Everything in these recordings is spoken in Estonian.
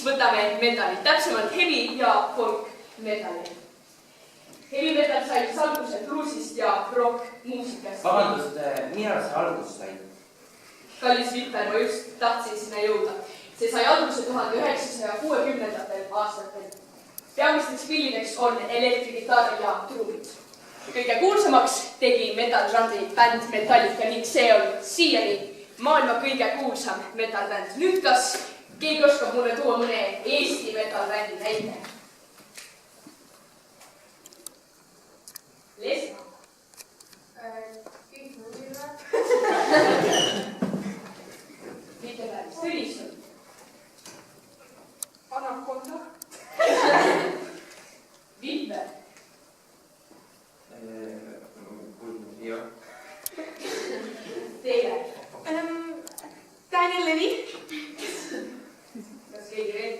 võtame metalli, täpsemalt heavy ja folk metalli. Heavy metal sai alguse bluesist ja rock muusikast. Vabandust, millal see algust sai? Kallis Viper, ma just tahtsin sinna jõuda. See sai alguse 1960. aastatel. Peamisteks pillideks on elektrikitarr ja trummid. Kõige kuulsamaks tegi metal-žanri bänd Metallica ning see on siiani maailma kõige kuulsam metal-bänd. Nüüd kas keegi oskab mulle tuua mõne Eesti metal-bändi näite? Lesna. Kõik muudile. Mitte päris. Tõnisson. Anaconda. Vilber. Jah. Teile. Daniel Levi. Kas keegi veel?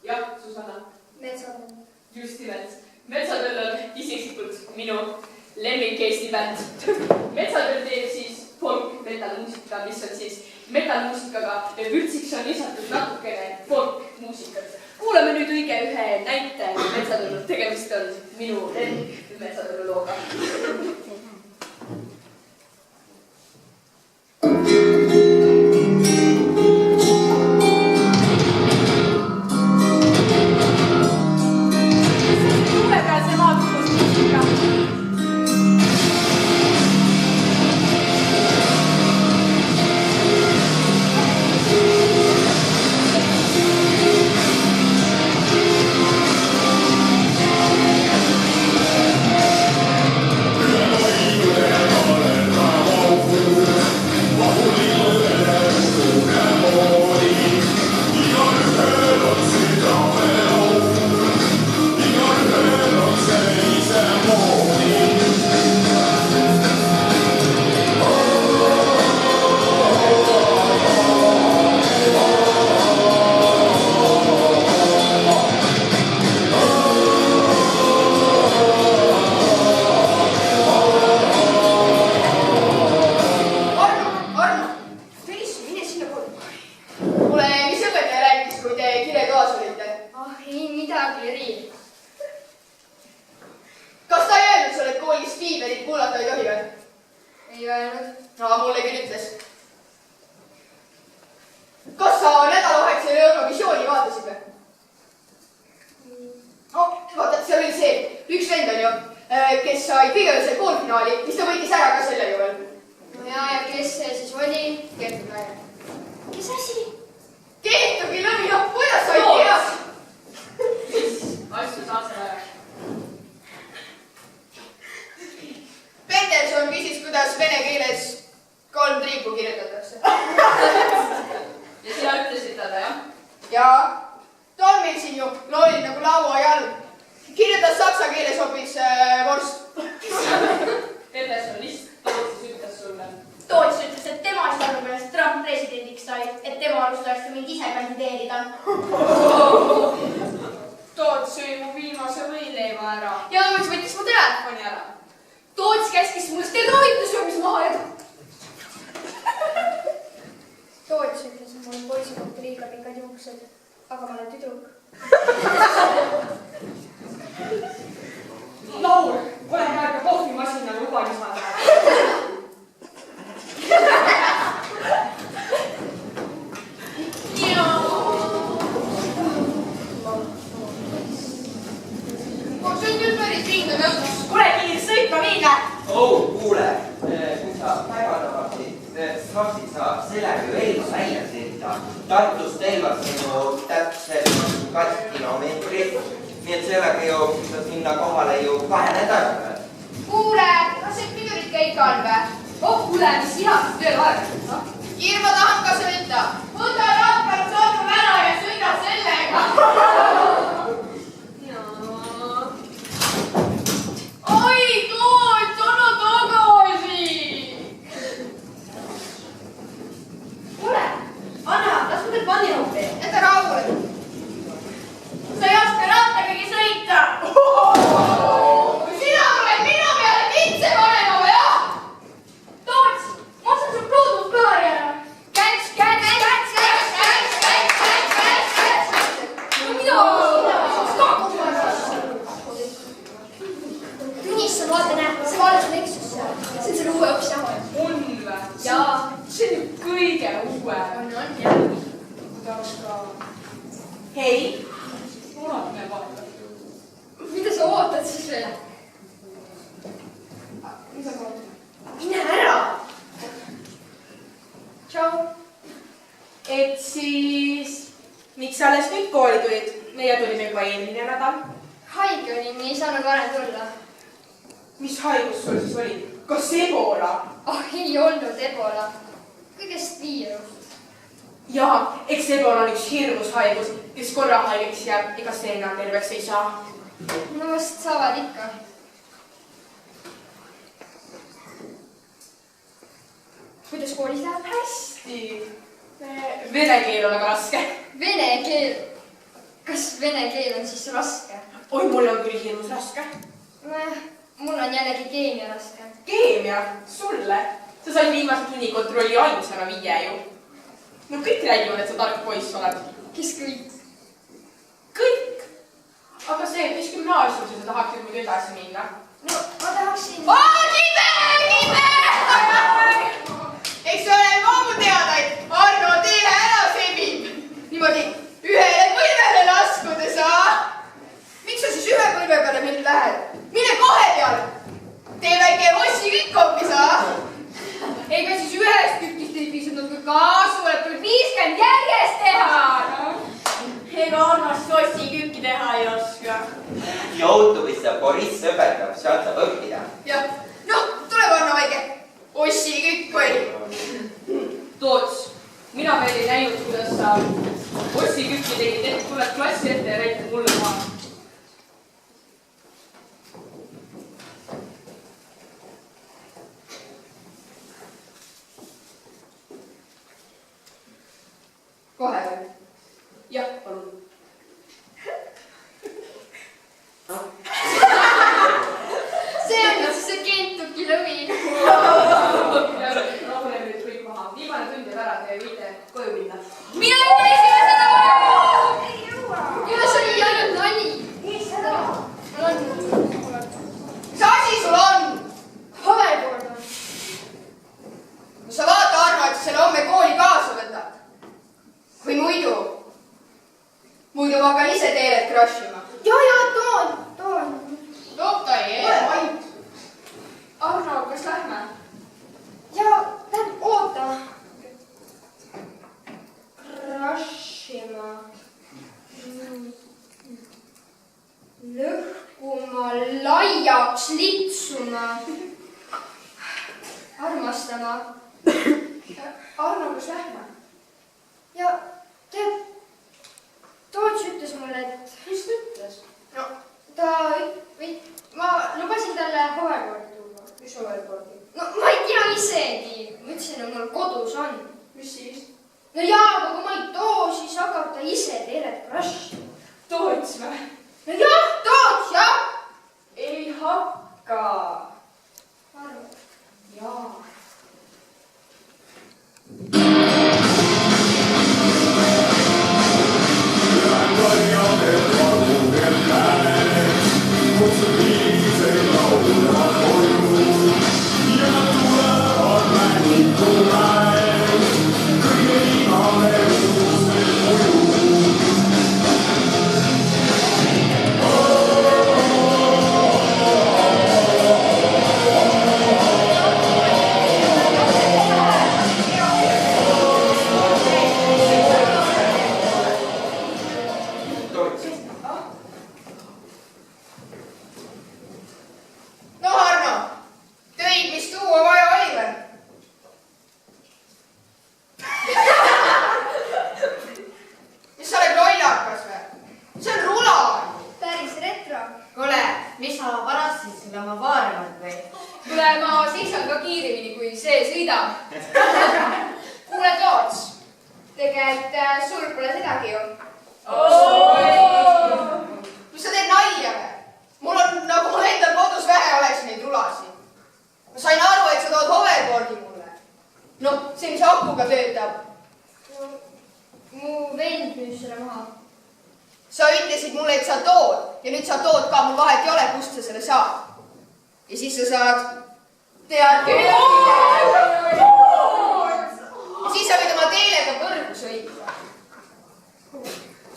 Jah, Susanna. Metsatöll. Just nimelt. Metsatöll on isiklikult minu lemmik Eesti bänd. Metsatöll teeb siis folk metal-muusika, mis on siis metal-muusikaga ja vürtsiks on lisatud natukene folk-muusikat. Kuulame nüüd õige ühe näite Metsatöll. Tegemist on minu lemmik Metsatöll looga. Toots, ma saan sul pluudust klaari ära. Käiks tahaks ka. Hei. Mine vaata. Mida sa ootad siis veel? Mida sa ootad? Mine ära! Tšau. Et siis, miks sa alles nüüd kooli tulid? Meie tulime juba eelmine nädal. Haige olin, ei saanud varem tulla. Mis haigus sul siis oli? Kas Ebola? Ei olnud Ebola. Kõigest viirust. Jaa, eks Ebola on üks hirmus haigus, kes korra haigeks jääb, ega see enam terveks ei saa. No vast saavad ikka. Kuidas koolis läheb? Hästi. Vene keel on aga raske. Vene keel. Kas vene keel on siis raske? Oi, mul on küll hirmus raske. Mul on jällegi keemia raske. Keemia? Sulle? Sa said viimase tunnikontrolli ainsana 5 ju. No kõik räägivad, et sa tark poiss oled. Kes kõik? Kõik. Aga see, mis gümnaasiumisse sa tahaksid muidu edasi minna? No, ma tahaksin... Kibe! Eks ole maamu teada, et Arno teile ära sebib. Niimoodi ühele põlvele laskudes, Miks sa siis ühe põlve peale mind lähed? Mine 2 peale. Tee väike Ossi kõik hoopis, Ega siis ühest tükist ei piisanud, kui kaasulet tuli 50 järjest teha. Ega Arnast Ossi kükki teha ei oska. Youtubisse Boriss õpetab, sealt saab õppida. jah, noh, tuleb Arno väike Ossi kõik või. Toots, mina veel ei näinud, kuidas sa Ossi kükki tegid, et tuled klassi ette ja näitad mulle maha. Kohe või? Jah, palun. See on nüüd see Kentucky lõvi. Rahune nüüd kõik maha. Viimane tund jääb ära, te võite koju minna. Mine uurisime seda! Ei jõua! Kuidas oli ainult nali? Mul on... Mis asi sul on? Hoverboard on. No sa vaata, Arno, et sa selle homme kooli kaasa võtad. Või muidu ma hakkan ise teelet crashima. Ja, toon. Toob ta ei ole vait. Arno, kas lähme? Ja, oota. Crashima. Lõhkuma, laiaks litsuma. Armastama. Arno, kas lähme? Ja tead, Toots ütles mulle, et... Mis ta ütles? No, Ma lubasin talle hoverboardi tuua. Mis hoverboardi? No ma ei tea isegi. Ma ütlesin, et mul kodus on. Mis siis? No jaa, aga kui ma ei too, siis hakkab ta ise teelet crashima. Toots või? No jah, Toots, jah! Ei hakka. Arvad? Jaa. no Arno, tõid, mis tuua vaja oli või? Mis sa oled lollakas või? See on rula. Päris retro. Kuule, mis sa varastasid selle oma vaaremad või? Kuule, ma seisan ka kiiremini, kui see sõidab. Kuule, Toots, tegelikult sul pole sedagi ju. Mis sa teed nalja või? Mul on, nagu mul endal kodus vähe oleks neid rulasid. Ma sain aru, et sa tood hoverboardi mulle. Noh, see, mis akuga töötab. Mu vend müüs selle maha. Sa ütlesid mulle, et sa tood ja nüüd sa tood ka, mul vahet ei ole, kust sa selle saad. Ja siis sa saad tead küll. Ja siis sa võid oma teelega võrgu sõita.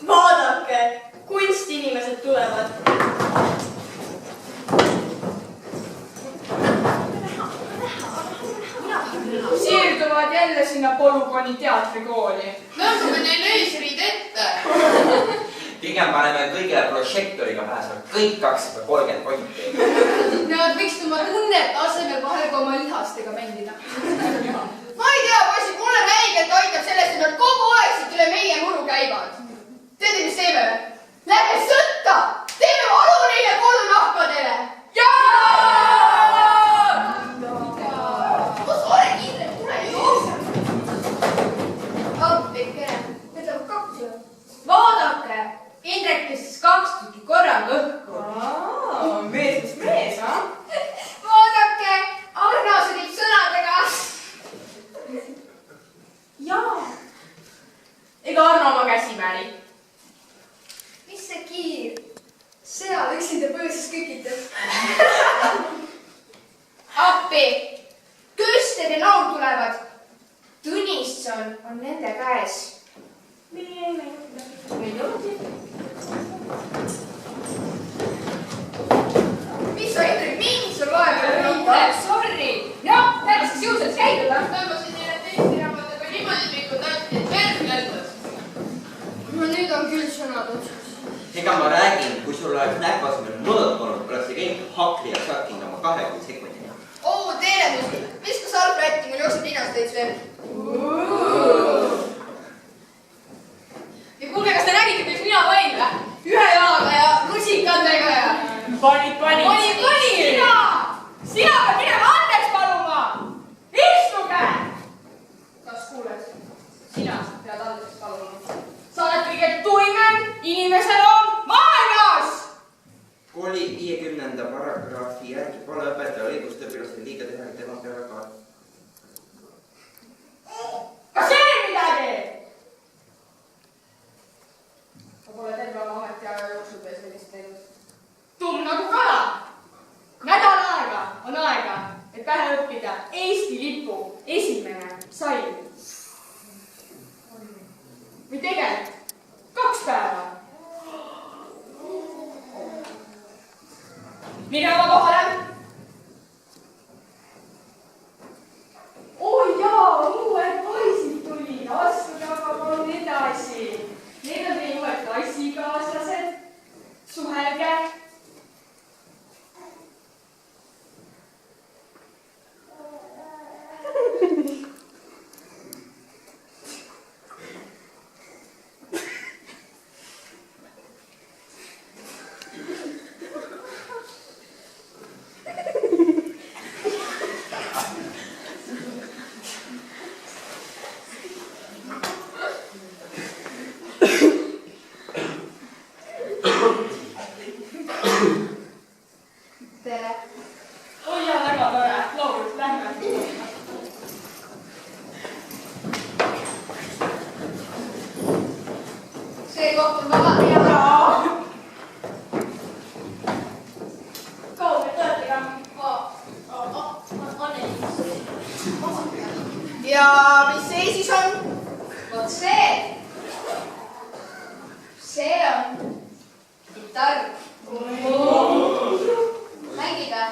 Vaadake, kunstinimesed tulevad. Siirduvad jälle sinna polügooni teatrikooli. Nõustume neil eesriid ette. pigem paneme kõigile prožektoriga pääsema, kõik 230 konti. Nad võiksid oma tunnet asemel vahel ka oma lihastega mängida. Ma ei tea, poisid, mulle räigelt aitab sellest, et nad kogu aeg siit üle meie muru käivad. Teate, mis teeme? Lähme sõtta! Teeme valu neile kodunahkadele! Kus ole kindel, tule jookse! Appikene, need lähevad kaks. Vaadake, Indrek tõstis 2 tükki korraga õhku. Mees, ha? Vaadake, Arno sõdib sõnadega. Jaa. Ega Arno oma käsi määri. Mis see kiir? Seal üksinda põõsas kükitab. Appi, kösted ja noor tulevad. Tõnisson on nende käes. Mis sa, Hendrik, mind sul vahepeal? Sorry. Noh, näed, siis jõudsalt käidud, ah? Tõmbasin neile teiste ramadega niimoodi pikku tanki, et verd lendas. No nüüd on küll sõnad otsas. ega ma räägin, kui sul oleks näpasemel mõõt olnud, oleks see käinud hakli ja sakkinud oma 20 sekundini. Oo, teeledus. Viska salv rätti, mul jookseb ninast täis verd. Ja kuulge, kas te nägite, mis mina panin või? Ühe jalaga ja rusikatega ja... Pani! Sina pead minema andeks paluma! Istuge! Kas kuuled? Sina pead andeks paluma. Sa oled kõige tuimem inimeseloom maailmas! Kooli 50. paragrahvi järgi pole õpetaja õigust õpilastel liiga teha tema peale ka. Kas see oli midagi? Ma pole terve oma ametiaja jooksul veel sellist teinud. Tumm nagu kala. Nädal aega on aega, et pähe õppida Eesti lipu esimene salm. Või tegelikult 2 päeva. Mine oma kohale. Oh jaa, uued poisid tulid. Astuge aga palun edasi. Need on teie uued klassikaaslased. Suhelge. Tere. Oi jaa, väga tore. Laul, lähme. See koht on vaba. Kaugelt olete ka? Ja mis see siis on? Vot see. See on kitarr. Mängid või?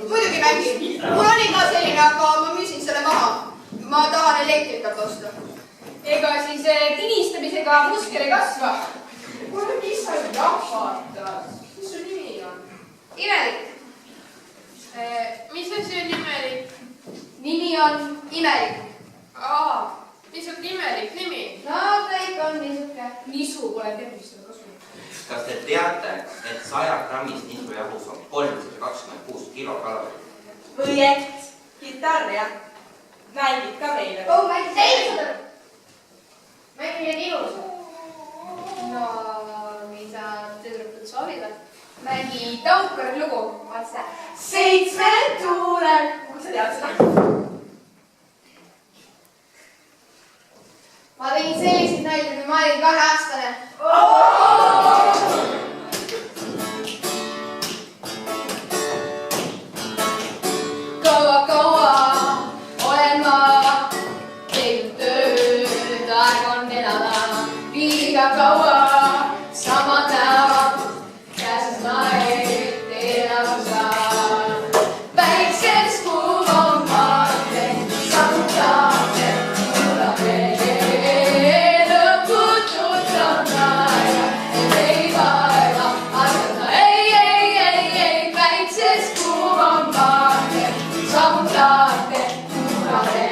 Muidugi mängin. Mul oli ka selline, aga ma müüsin selle maha. Ma tahan elektrikat osta. Ega siis tinistamisega muskel ei kasva. Kuule, mis sa jahvatad? Mis su nimi on? Imelik. Mis asi on imelik? Nimi on Imelik. Pisut imelik nimi. No ta ikka on niisuke. Nisu pole tervisele kasu. Kas te teate, et 100 grammist nisujahus on 326 kilokalorit? Projekt, kitarr ja mängid ka meile. Oh, mängid teised. Mängid need ilusad. No, mida tüdrukud soovivad? Mängi Taukar lugu. Vaat seda. 7 tuulel. Kus sa tead seda? Ma tegin selliseid näiteid, kui ma olin 2-aastane. Kaua olen ma teinud tööd, aeg on elada. liiga kaua, samad näevad, käes naerid teenavad. Väikses kuuvam maate, samutate, kuulame. Lõputud on aega, ei vaeva, asjata ei, väikses kuuvam maate, samutate, kuulame.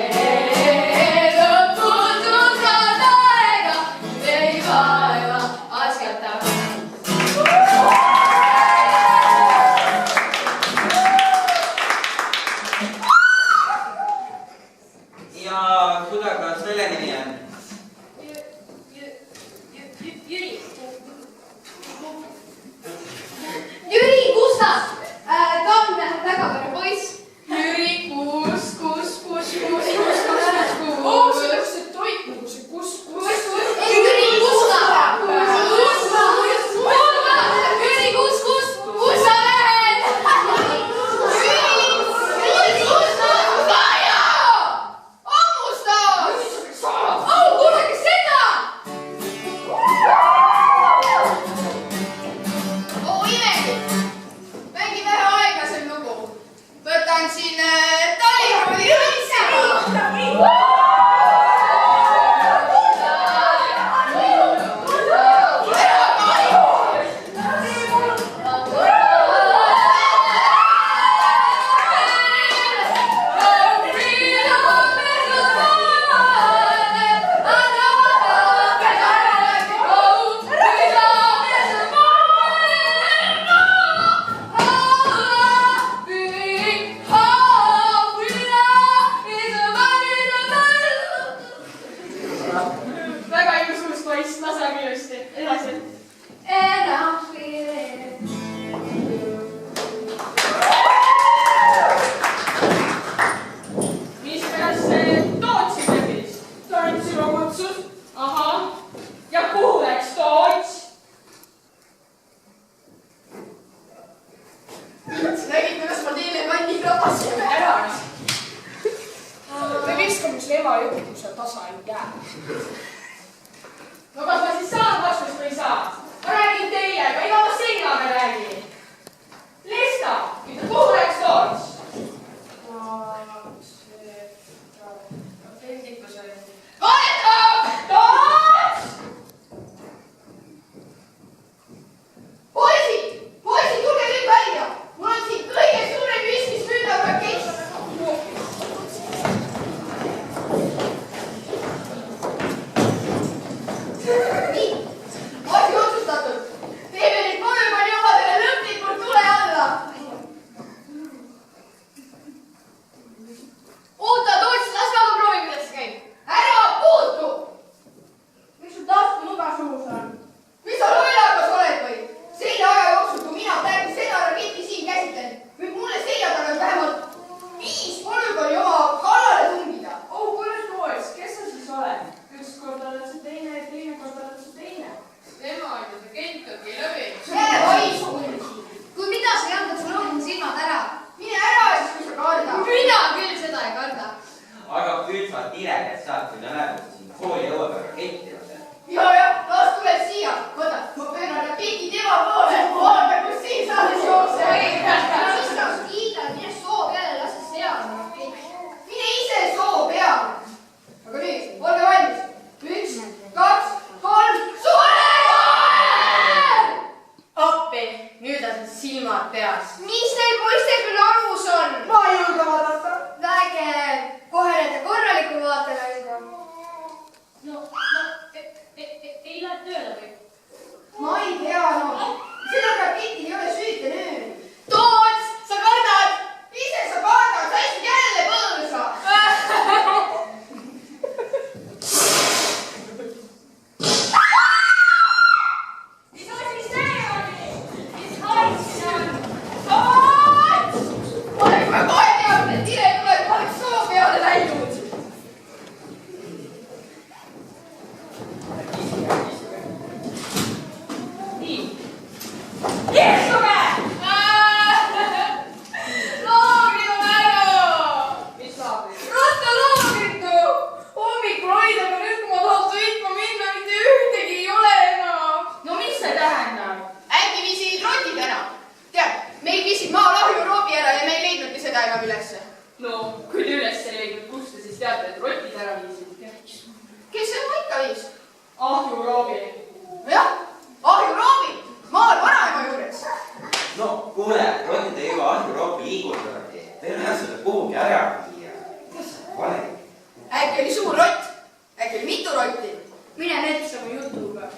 või?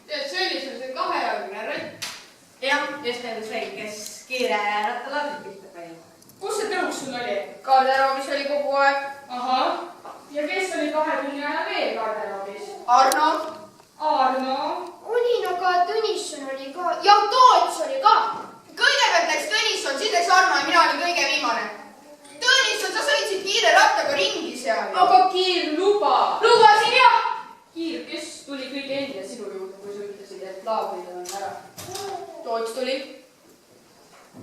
tead, see oli sul see kahejalgne rott. jah, just nagu see, kes kiirerattal pihta käib. Kus see tõus sul oli? garderoobis oli kogu aeg. Ahah. Ja kes oli 2 tunni ajal veel garderoobis? Arno. Arno. olin, aga Tõnisson oli ka ja Toots oli ka. Kõigepealt läks Tõnisson, siis läks Arno ja mina olin kõige viimane. Tõnisson, sa sõitsid kiire rattaga ringi seal. Aga Kiir, luba. Lubasin jah. Kiir, kes tuli kõige enne sinu juurde, kui sa ütlesid, et laagrid on ära? Toots tuli,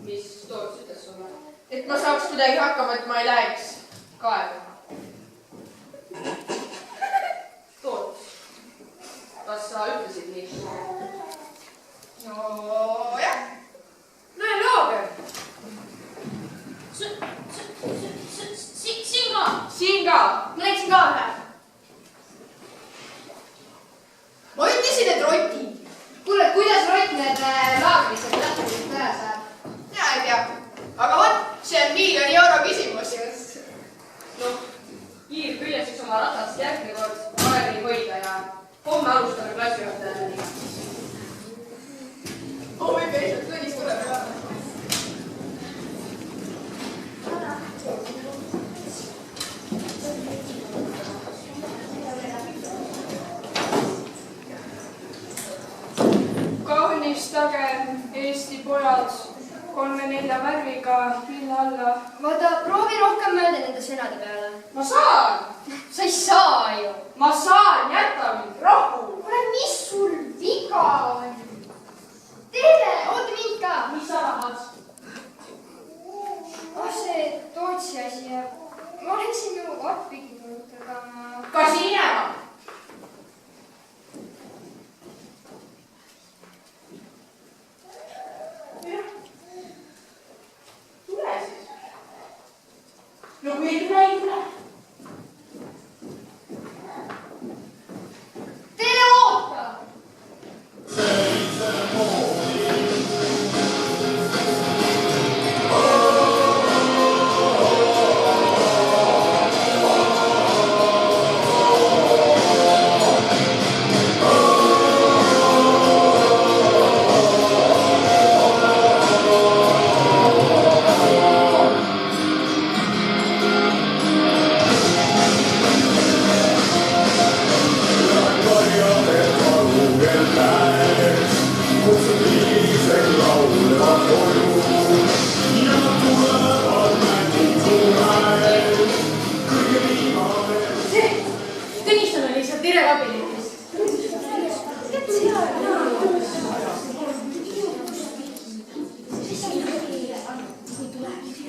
Mis Toots ütles sulle? et ma saaks kuidagi hakkama, et ma ei läheks kaevama. Toots, kas sa ütlesid nii? Nojah. Näe, laager. Siin ka. Siin ka. Ma läksin ka ühe. Ma ütlesin, et roti. kuule, kuidas Rott need laagrisse platvormid ära saab? Mina ei tea. Aga vot, see on €1 000 küsimus. Noh, Kiir püüas üks oma ratast järgmine kord paremini hoida ja homme alustame klassijuhatajani. Oi, peisad, Tõnis tuleb ka. Kaunistage, Eesti pojad, 3-4 värviga, mille alla. Vaata, proovi rohkem mõelda nende sõnade peale. Ma saan! Sa ei saa ju. Ma saan! Jäta mind rahu! kuule, mis sul viga on? Teele, oota mind ka. Mis sa tahad? See Tootsi asi ja ma oleksin ju appi tulnud, aga ma... Kas minema? Tule siis. No kui ei tule, ei tule. Teele, oota! Tõnisson oli seal direkabinetis.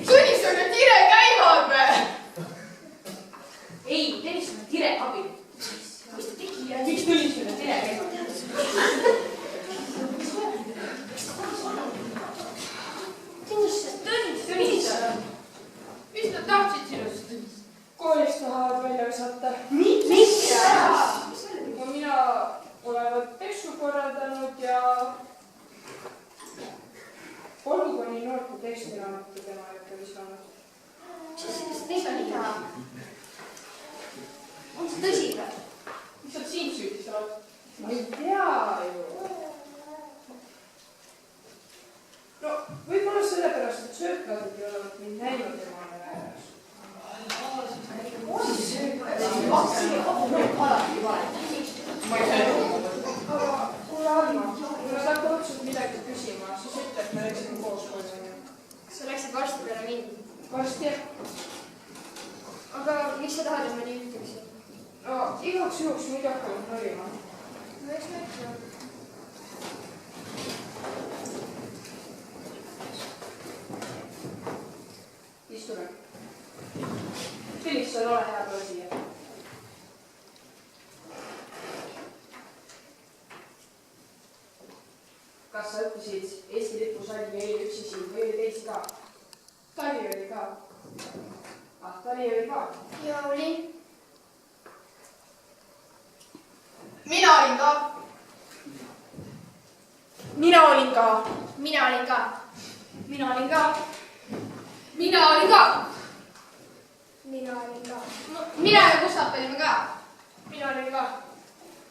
Tõnisson ja Tire käivad või? Ei, Tõnisson on direkabinetis. Mis ta tegi? Miks Tõnisson on direkabinetis? Tõnisson. Mis nad tahtsid sinust? Koolist tahavad välja visata. Mis? No mina olevat peksu korraldanud ja polügooni noorte tekstiraamatut tema ette visanud. Mis on iga? On see tõsi või? Miks sa sind süüdistavad? Ma ei tea ju. No võib-olla sellepärast, et sööklased ei olevat mind näinud temale ääres. Ma ei saa. Aga kuule Arno, kui nad hakkavad sult midagi küsima, siis ütle, et me läksime koos koju. Sa läksid varsti peale mind. Varsti. Aga miks sa tahad, et ma nii ütleksin? No igaks juhuks muidu hakkavad norima. No eks ma ütlen. Istume. Tõnisson, ole hea, tule siia. Kas sa õppisid Eesti lipu salmi eile üksi siin või oli teisi ka? Tali oli ka. Ah, Tali oli ka. Ja olin. Mina olin ka. Mina olin ka. Mina olin ka. Mina olin ka. Mina olin ka. Mina olin ka. Mina ja Gustav olime ka. Mina olin ka.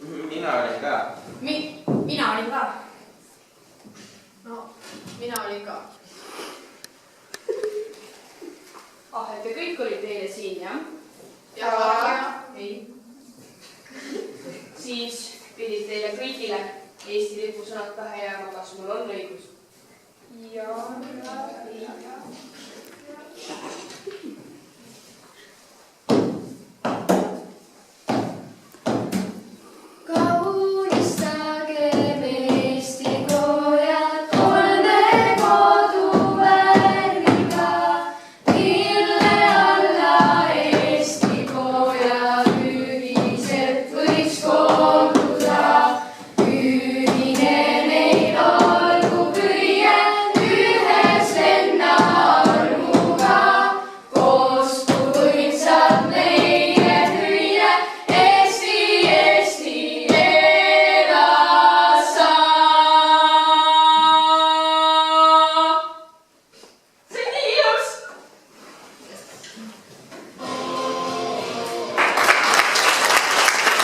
Mina olin ka. Mina olin ka. No, mina olin ka. Ah, et te kõik olid eile siin, jah? Ja. Ei. Siis pidid teile kõigile Eesti lipu sõnad pähe jääma, kas mul on õigus? Ja.